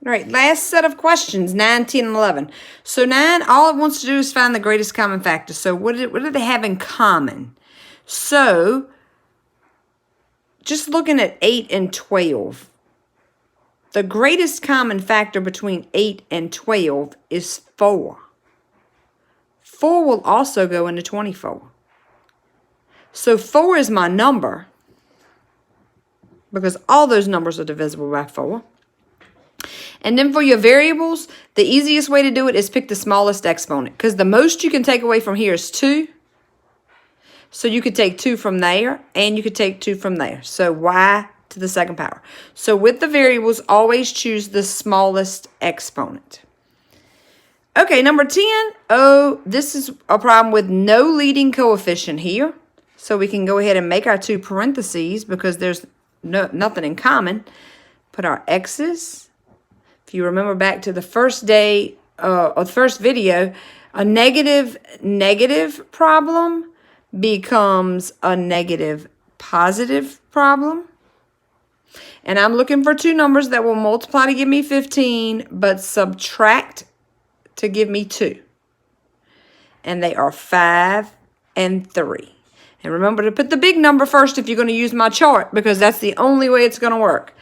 All right, last set of questions, 9, 10, and 11. So 9, all it wants to do is find the greatest common factor. So what do they have in common? So just looking at 8 and 12, the greatest common factor between 8 and 12 is 4. 4 will also go into 24. So 4 is my number because all those numbers are divisible by 4. And then for your variables, the easiest way to do it is pick the smallest exponent because the most you can take away from here is 2. So you could take 2 from there and you could take 2 from there. So y to the second power. So with the variables, always choose the smallest exponent. Okay, number 10. Oh, this is a problem with no leading coefficient here. So we can go ahead and make our 2 parentheses because there's nothing in common. Put our x's. If you remember back to the first day or the first video, a negative problem becomes a negative positive problem. And I'm looking for 2 numbers that will multiply to give me 15, but subtract to give me 2. And they are 5 and 3. And remember to put the big number first if you're going to use my chart, because that's the only way it's going to work.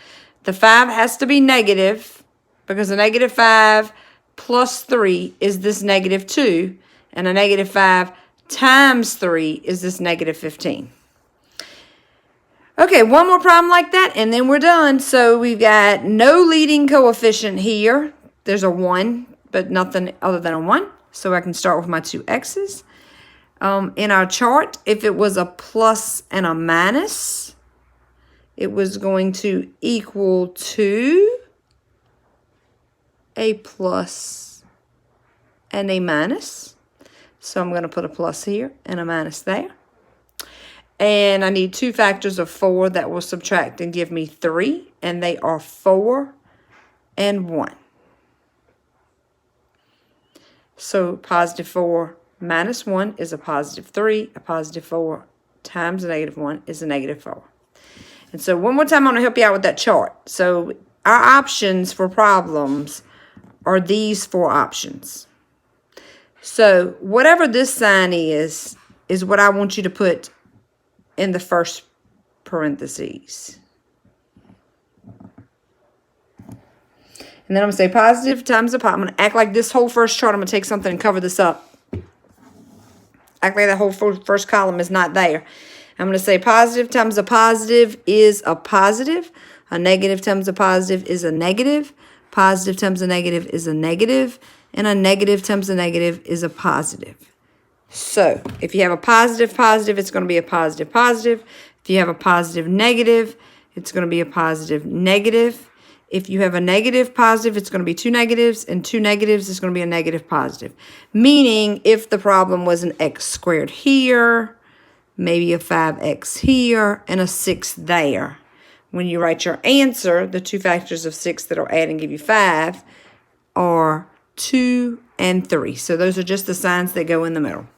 The 5 has to be negative, because a negative 5 plus 3 is this negative 2, and a negative 5 times 3 is this negative 15. Okay, one more problem like that, and then we're done. So we've got no leading coefficient here. There's a 1, but nothing other than a 1. So I can start with my 2 x's. In our chart, if it was a plus and a minus, it was going to equal to a plus and a minus. So I'm going to put a plus here and a minus there. And I need 2 factors of 4 that will subtract and give me 3. And they are 4 and 1. So positive 4 minus 1 is a positive 3. A positive 4 times a negative 1 is a negative 4. And so one more time, I'm going to help you out with that chart. So our options for problems are these 4 options. So whatever this sign is what I want you to put in the first parentheses. And then I'm going to say positive times a positive. I'm going to act like this whole first chart, I'm going to take something and cover this up. Act like that whole first column is not there. I'm going to say positive times a positive is a positive. A negative times a positive is a negative. Positive times a negative is a negative. And a negative times a negative is a positive. So if you have a positive, it's going to be a positive, positive. If you have a positive, negative, it's going to be a positive, negative. If you have a negative, positive, it's going to be 2 negatives. And 2 negatives is going to be a negative, positive. Meaning if the problem was an x squared here, maybe a 5x here, and a 6 there. When you write your answer, the 2 factors of 6 that will add and give you 5 are 2 and 3. So those are just the signs that go in the middle.